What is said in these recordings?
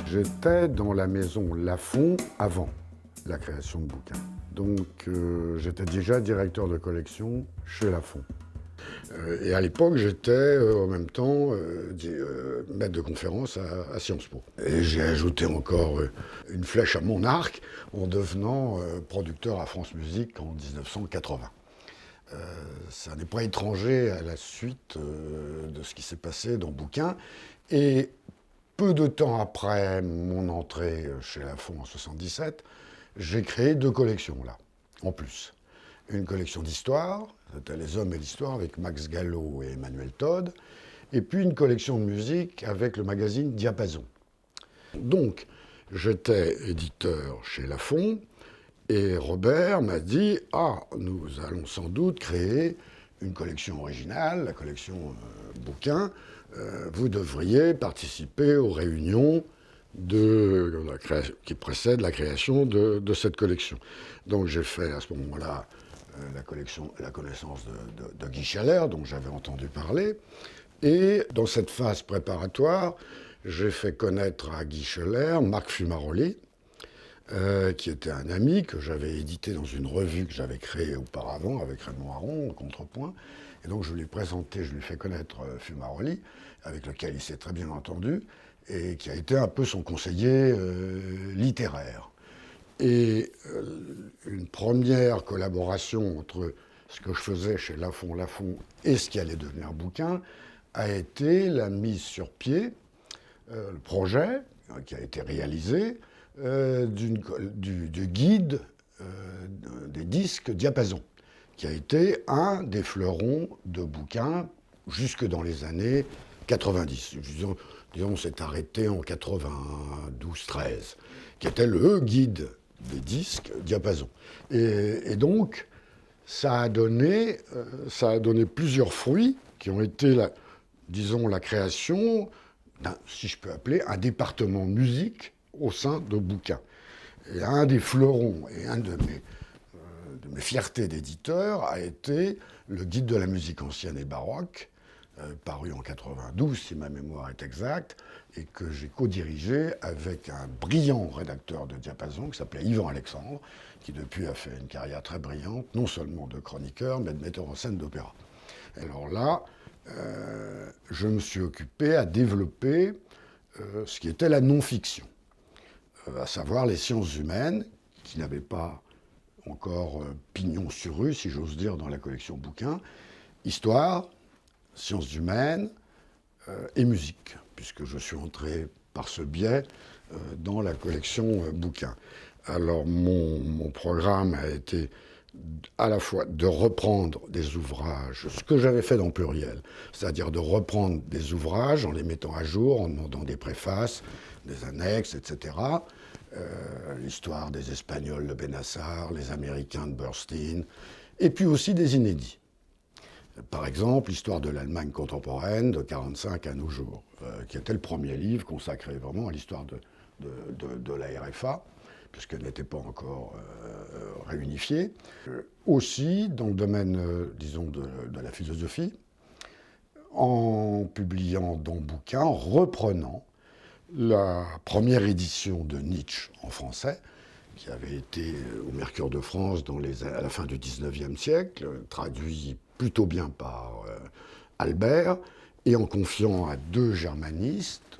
J'étais dans la maison Lafon avant la création de bouquins. Donc j'étais déjà directeur de collection chez Lafon. Et à l'époque, j'étais en même temps maître de conférence à Sciences Po. Et j'ai ajouté encore une flèche à mon arc en devenant producteur à France Musique en 1980. Ça n'est pas étranger à la suite de ce qui s'est passé dans Bouquin. Et peu de temps après mon entrée chez Lafon en 77, j'ai créé 2 collections là, en plus. Une collection d'histoire, c'était Les Hommes et l'Histoire avec Max Gallo et Emmanuel Todd, et puis une collection de musique avec le magazine Diapason. Donc, j'étais éditeur chez Lafon, et Robert m'a dit « Ah, nous allons sans doute créer une collection originale, la collection bouquins. Vous devriez participer aux réunions qui précèdent la création de cette collection. » Donc j'ai fait à ce moment-là la connaissance de Guy Schaller, dont j'avais entendu parler. Et dans cette phase préparatoire, j'ai fait connaître à Guy Schaller Marc Fumaroli, qui était un ami que j'avais édité dans une revue que j'avais créée auparavant avec Raymond Aron, en contrepoint. Et donc je lui ai présenté, je lui ai fait connaître Fumaroli, avec lequel il s'est très bien entendu, et qui a été un peu son conseiller littéraire. Et une première collaboration entre ce que je faisais chez Lafon et ce qui allait devenir Bouquin a été la mise sur pied, le projet qui a été réalisé, du guide des disques Diapason, qui a été un des fleurons de Bouquin jusque dans les années 90. Disons c'est arrêté en 92-13, qui était le guide des disques Diapason. Et donc, ça a donné plusieurs fruits qui ont été, la création si je peux appeler, un département musique au sein de Bouquin. Et un des fleurons et un de mes fiertés d'éditeur a été le guide de la musique ancienne et baroque, paru en 92, si ma mémoire est exacte, et que j'ai co-dirigé avec un brillant rédacteur de Diapason qui s'appelait Yvan Alexandre, qui depuis a fait une carrière très brillante, non seulement de chroniqueur, mais de metteur en scène d'opéra. Alors là, je me suis occupé à développer ce qui était la non-fiction, à savoir les sciences humaines, qui n'avaient pas encore pignon sur rue, si j'ose dire, dans la collection bouquins, histoire, sciences humaines et musique, puisque je suis entré par ce biais dans la collection bouquins. Alors mon programme a été à la fois de reprendre des ouvrages, ce que j'avais fait dans Pluriel, c'est-à-dire de reprendre des ouvrages en les mettant à jour, en demandant des préfaces, des annexes, etc. L'histoire des Espagnols de Benassar, les Américains de Burstyn, et puis aussi des inédits. Par exemple, l'histoire de l'Allemagne contemporaine de 1945 à nos jours, qui était le premier livre consacré vraiment à l'histoire de la RFA, puisqu'elle n'était pas encore réunifiée. Aussi, dans le domaine, disons, de la philosophie, en publiant dans Bouquin, en reprenant la première édition de Nietzsche en français, qui avait été au Mercure de France à la fin du XIXe siècle, traduit plutôt bien par Albert, et en confiant à 2 germanistes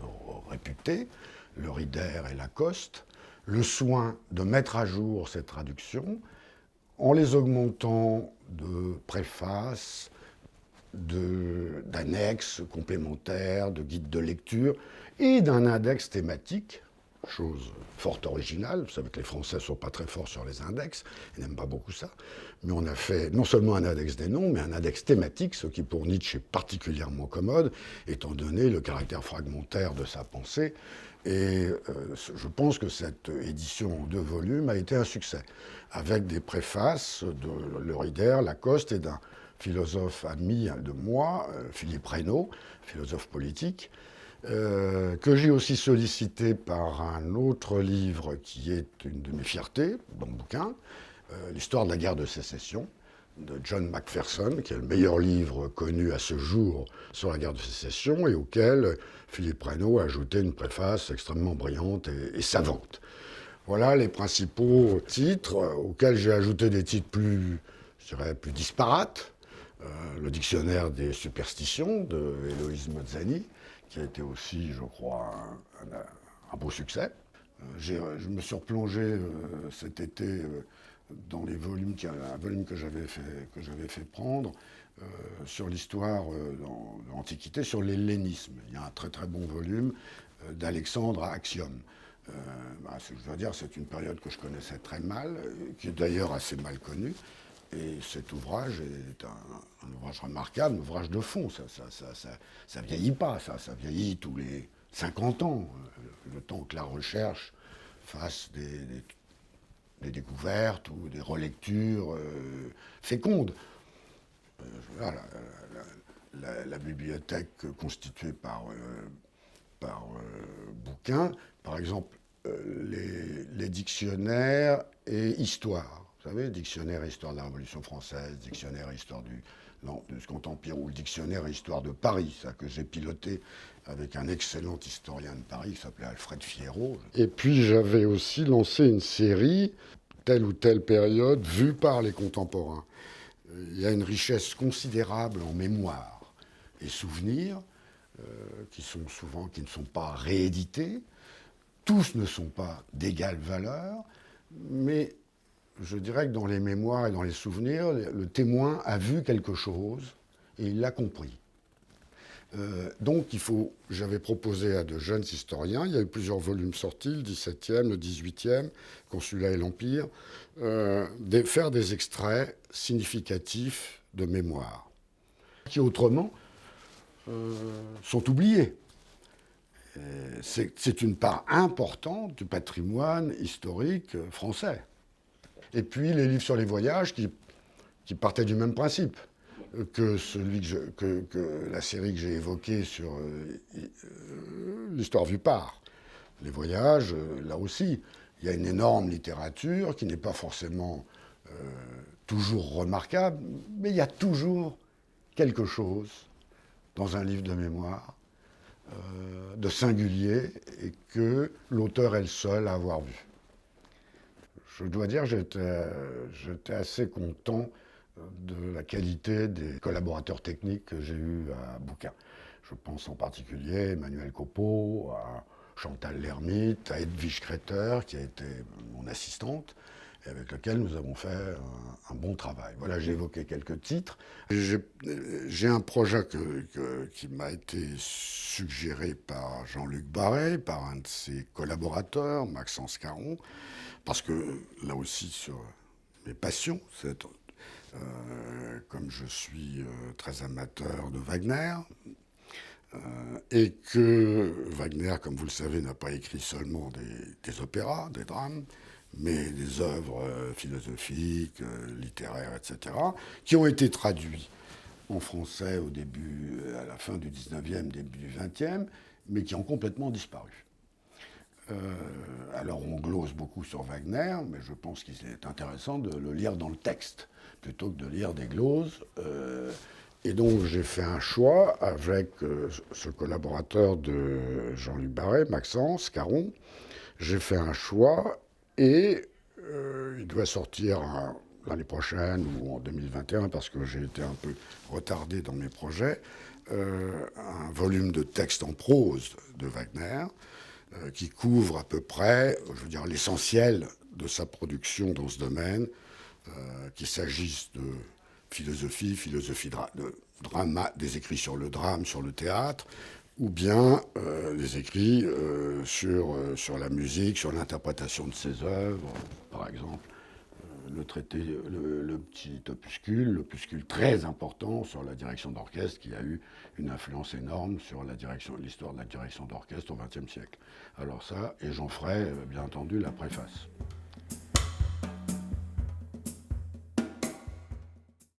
réputés, Le Rider et Lacoste, le soin de mettre à jour cette traduction en les augmentant de préfaces, d'annexes complémentaires, de guides de lecture et d'un index thématique, chose fort originale. Vous savez que les Français ne sont pas très forts sur les index, ils n'aiment pas beaucoup ça, mais on a fait non seulement un index des noms, mais un index thématique, ce qui pour Nietzsche est particulièrement commode, étant donné le caractère fragmentaire de sa pensée. Et je pense que cette édition en 2 volumes a été un succès, avec des préfaces de Le Rider, Lacoste et d'un philosophe ami de moi, Philippe Reynaud, philosophe politique, que j'ai aussi sollicité par un autre livre qui est une de mes fiertés dans le bouquin, l'histoire de la guerre de sécession, de John Macpherson, qui est le meilleur livre connu à ce jour sur la guerre de sécession et auquel Philippe Reynaud a ajouté une préface extrêmement brillante et savante. Voilà les principaux titres auxquels j'ai ajouté des titres plus, je dirais, plus disparates. Le dictionnaire des superstitions de Héloïse Mozzani, qui a été aussi, je crois, un beau succès. Je me suis replongé cet été dans les volumes, un volume que j'avais fait prendre sur l'histoire de l'Antiquité, sur l'hellénisme. Il y a un très très bon volume d'Alexandre à Axiome. Je dois dire, c'est une période que je connaissais très mal, qui est d'ailleurs assez mal connue. Et cet ouvrage est un ouvrage remarquable, un ouvrage de fond. Ça vieillit pas, ça vieillit tous les 50 ans, le temps que la recherche fasse des découvertes ou des relectures fécondes. Voilà, la bibliothèque constituée par bouquins, par exemple les dictionnaires et histoire. Vous savez, dictionnaire et histoire de la Révolution française, dictionnaire et histoire du Second Empire, ou le dictionnaire et histoire de Paris, ça que j'ai piloté avec un excellent historien de Paris qui s'appelait Alfred Fierro. Et puis j'avais aussi lancé une série, telle ou telle période, vue par les contemporains. Il y a une richesse considérable en mémoire et souvenirs qui ne sont pas réédités. Tous ne sont pas d'égale valeur, mais je dirais que dans les mémoires et dans les souvenirs, le témoin a vu quelque chose et il l'a compris. Donc j'avais proposé à de jeunes historiens, il y a eu plusieurs volumes sortis, le 17e, le 18e, Consulat et l'Empire, de faire des extraits significatifs de mémoire, qui autrement sont oubliés. C'est une part importante du patrimoine historique français. Et puis les livres sur les voyages qui partaient du même principe que la série que j'ai évoquée sur l'histoire vue par. Les voyages, là aussi, il y a une énorme littérature qui n'est pas forcément toujours remarquable, mais il y a toujours quelque chose dans un livre de mémoire de singulier et que l'auteur est le seul à avoir vu. Je dois dire que j'étais assez content de la qualité des collaborateurs techniques que j'ai eus à Bouquin. Je pense en particulier à Emmanuel Copeau, à Chantal Lermite, à Edwige Kreter, qui a été mon assistante, et avec laquelle nous avons fait un bon travail. Voilà, j'ai évoqué quelques titres. J'ai un projet qui m'a été suggéré par Jean-Luc Barré, par un de ses collaborateurs, Maxence Caron, parce que là aussi, sur mes passions, comme je suis très amateur de Wagner, et que Wagner, comme vous le savez, n'a pas écrit seulement des opéras, des drames, mais des œuvres philosophiques, littéraires, etc., qui ont été traduits en français à la fin du 19e, début du 20e, mais qui ont complètement disparu. Alors on glose beaucoup sur Wagner, mais je pense qu'il est intéressant de le lire dans le texte, plutôt que de lire des gloses. Et donc j'ai fait un choix avec ce collaborateur de Jean-Luc Barré, Maxence Caron. J'ai fait un choix et il doit sortir l'année prochaine ou en 2021 parce que j'ai été un peu retardé dans mes projets, un volume de textes en prose de Wagner qui couvre à peu près, je veux dire, l'essentiel de sa production dans ce domaine, qu'il s'agisse de philosophie de drama, des écrits sur le drame, sur le théâtre, ou bien des écrits sur la musique, sur l'interprétation de ses œuvres, par exemple le petit l'opuscule très important sur la direction d'orchestre qui a eu une influence énorme sur l'histoire de la direction d'orchestre au XXe siècle. Alors ça, et j'en ferai bien entendu la préface.